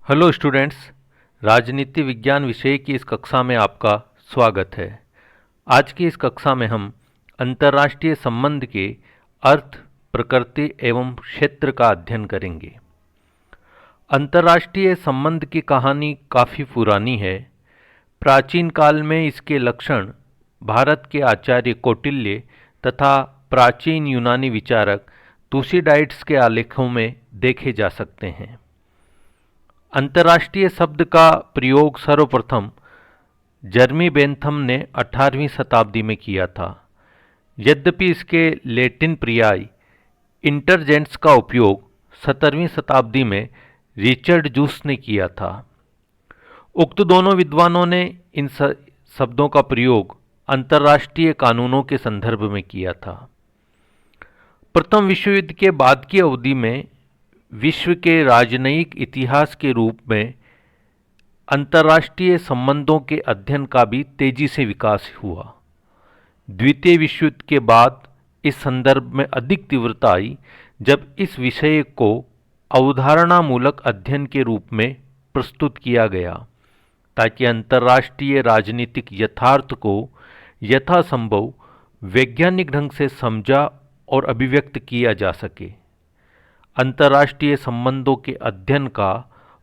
Hello students. राजनीति विज्ञान विषय की इस कक्षा में आपका स्वागत है। आज की इस कक्षा में हम अंतर्राष्ट्रीय संबंध के अर्थ, प्रकृति एवं क्षेत्र का अध्ययन करेंगे। अंतर्राष्ट्रीय संबंध की कहानी काफ़ी पुरानी है। प्राचीन काल में इसके लक्षण भारत के आचार्य कौटिल्य तथा प्राचीन यूनानी विचारक तुसिडाइड्स के आलेखों में देखे जा सकते हैं। अंतर्राष्ट्रीय शब्द का प्रयोग सर्वप्रथम जर्मी बेंथम ने 18वीं शताब्दी में किया था। यद्यपि इसके लैटिन पर्याय इंटरजेंट्स का उपयोग 17वीं शताब्दी में रिचर्ड जूस ने किया था। उक्त दोनों विद्वानों ने इन शब्दों का प्रयोग अंतर्राष्ट्रीय कानूनों के संदर्भ में किया था। प्रथम विश्व युद्ध के बाद की अवधि में विश्व के राजनयिक इतिहास के रूप में अंतर्राष्ट्रीय संबंधों के अध्ययन का भी तेजी से विकास हुआ। द्वितीय विश्व युद्ध के बाद इस संदर्भ में अधिक तीव्रता आई जब इस विषय को अवधारणामूलक अध्ययन के रूप में प्रस्तुत किया गया ताकि अंतर्राष्ट्रीय राजनीतिक यथार्थ को यथासंभव वैज्ञानिक ढंग से समझा और अभिव्यक्त किया जा सके। अंतर्राष्ट्रीय संबंधों के अध्ययन का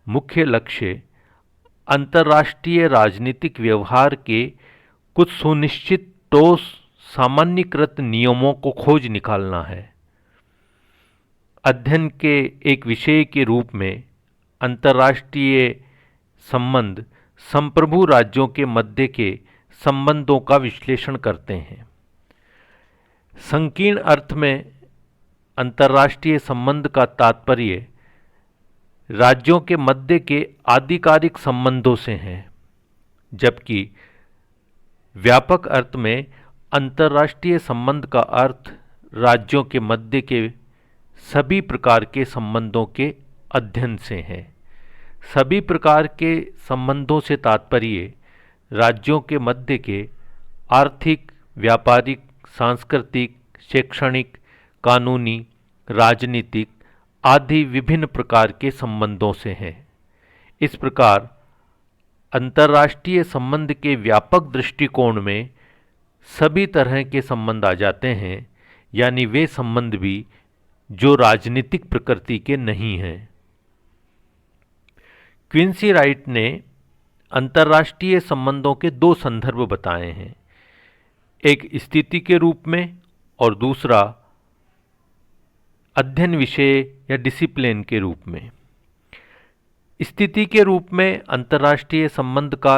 मुख्य लक्ष्य अंतर्राष्ट्रीय राजनीतिक व्यवहार के कुछ सुनिश्चित ठोस सामान्यीकृत नियमों को खोज निकालना है। अध्ययन के एक विषय के रूप में अंतर्राष्ट्रीय संबंध संप्रभु राज्यों के मध्य के संबंधों का विश्लेषण करते हैं। संकीर्ण अर्थ में अंतर्राष्ट्रीय संबंध का तात्पर्य राज्यों के मध्य के आधिकारिक संबंधों से है, जबकि व्यापक अर्थ में अंतर्राष्ट्रीय संबंध का अर्थ राज्यों के मध्य के सभी प्रकार के संबंधों के अध्ययन से है। सभी प्रकार के संबंधों से तात्पर्य राज्यों के मध्य के आर्थिक, व्यापारिक, सांस्कृतिक, शैक्षणिक, कानूनी, राजनीतिक आदि विभिन्न प्रकार के संबंधों से है। इस प्रकार अंतर्राष्ट्रीय संबंध के व्यापक दृष्टिकोण में सभी तरह के संबंध आ जाते हैं, यानी वे संबंध भी जो राजनीतिक प्रकृति के नहीं हैं। क्विंसी राइट ने अंतर्राष्ट्रीय संबंधों के दो संदर्भ बताए हैं, एक स्थिति के रूप में और दूसरा अध्ययन विषय या डिसिप्लिन के रूप में। स्थिति के रूप में अंतर्राष्ट्रीय संबंध का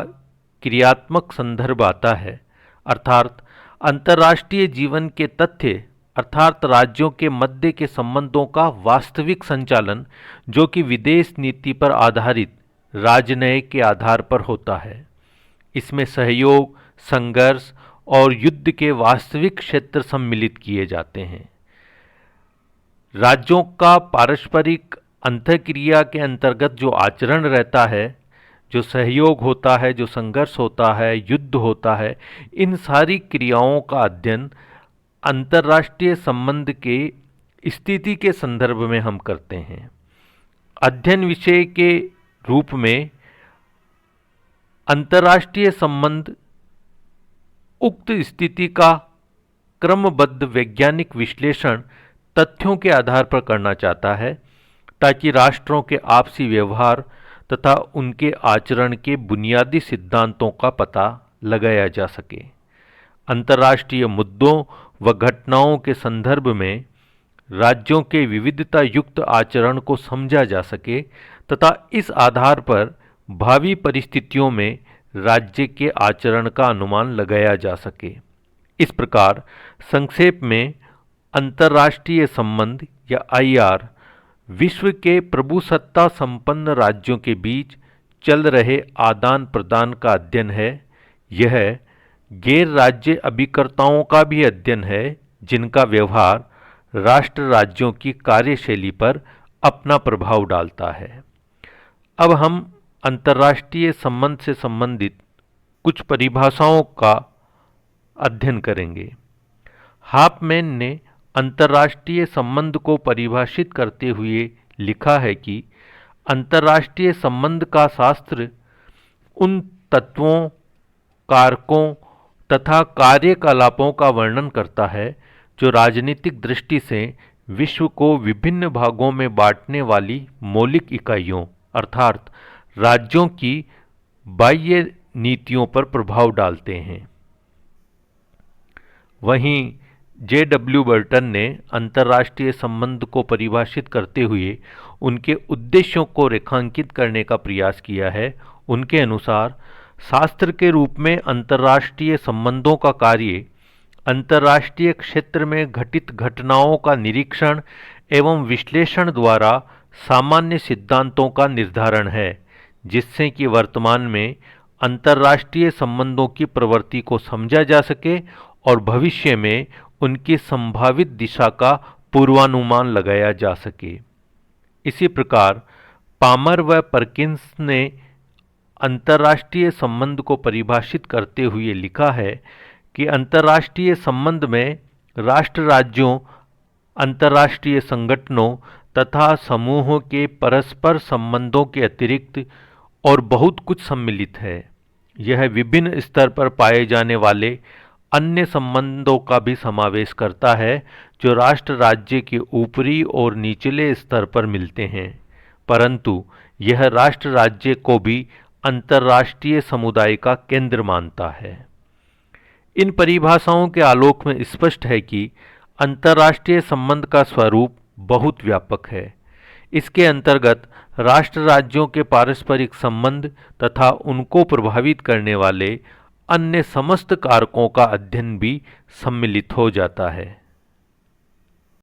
क्रियात्मक संदर्भ आता है, अर्थात अंतर्राष्ट्रीय जीवन के तथ्य अर्थात राज्यों के मध्य के संबंधों का वास्तविक संचालन जो कि विदेश नीति पर आधारित राजनय के आधार पर होता है। इसमें सहयोग, संघर्ष और युद्ध के वास्तविक क्षेत्र सम्मिलित किए जाते हैं। राज्यों का पारस्परिक अंतःक्रिया के अंतर्गत जो आचरण रहता है, जो सहयोग होता है, जो संघर्ष होता है, युद्ध होता है, इन सारी क्रियाओं का अध्ययन अंतर्राष्ट्रीय संबंध के स्थिति के संदर्भ में हम करते हैं। अध्ययन विषय के रूप में अंतर्राष्ट्रीय संबंध उक्त स्थिति का क्रमबद्ध वैज्ञानिक विश्लेषण तथ्यों के आधार पर करना चाहता है ताकि राष्ट्रों के आपसी व्यवहार तथा उनके आचरण के बुनियादी सिद्धांतों का पता लगाया जा सके। अंतर्राष्ट्रीय मुद्दों व घटनाओं के संदर्भ में राज्यों के विविधता युक्त आचरण को समझा जा सके तथा इस आधार पर भावी परिस्थितियों में राज्य के आचरण का अनुमान लगाया जा सके। इस प्रकार संक्षेप में अंतर्राष्ट्रीय संबंध या आईआर विश्व के प्रभुसत्ता संपन्न राज्यों के बीच चल रहे आदान प्रदान का अध्ययन है। यह गैर राज्य अभिकर्ताओं का भी अध्ययन है जिनका व्यवहार राष्ट्र राज्यों की कार्यशैली पर अपना प्रभाव डालता है। अब हम अंतर्राष्ट्रीय संबंध से संबंधित कुछ परिभाषाओं का अध्ययन करेंगे। हाफमैन ने अंतर्राष्ट्रीय संबंध को परिभाषित करते हुए लिखा है कि अंतर्राष्ट्रीय संबंध का शास्त्र उन तत्वों, कारकों तथा कार्यकलापों का वर्णन करता है जो राजनीतिक दृष्टि से विश्व को विभिन्न भागों में बांटने वाली मौलिक इकाइयों अर्थात राज्यों की बाह्य नीतियों पर प्रभाव डालते हैं। वहीं जे.डब्ल्यू. बर्टन ने अंतर्राष्ट्रीय संबंध को परिभाषित करते हुए उनके उद्देश्यों को रेखांकित करने का प्रयास किया है। उनके अनुसार शास्त्र के रूप में अंतर्राष्ट्रीय संबंधों का कार्य अंतर्राष्ट्रीय क्षेत्र में घटित घटनाओं का निरीक्षण एवं विश्लेषण द्वारा सामान्य सिद्धांतों का निर्धारण है, जिससे कि वर्तमान में अंतर्राष्ट्रीय संबंधों की प्रवृत्ति को समझा जा सके और भविष्य में उनकी संभावित दिशा का पूर्वानुमान लगाया जा सके। इसी प्रकार पामर व परकिंस ने अंतर्राष्ट्रीय संबंध को परिभाषित करते हुए लिखा है कि अंतर्राष्ट्रीय संबंध में राष्ट्र राज्यों, अंतर्राष्ट्रीय संगठनों तथा समूहों के परस्पर संबंधों के अतिरिक्त और बहुत कुछ सम्मिलित है। यह विभिन्न स्तर पर पाए जाने वाले अन्य संबंधों का भी समावेश करता है जो राष्ट्र राज्य के ऊपरी और निचले स्तर पर मिलते हैं, परंतु यह राष्ट्र राज्य को भी अंतर्राष्ट्रीय समुदाय का केंद्र मानता है। इन परिभाषाओं के आलोक में स्पष्ट है कि अंतर्राष्ट्रीय संबंध का स्वरूप बहुत व्यापक है। इसके अंतर्गत राष्ट्र राज्यों के पारस्परिक संबंध तथा उनको प्रभावित करने वाले अन्य समस्त कारकों का अध्ययन भी सम्मिलित हो जाता है।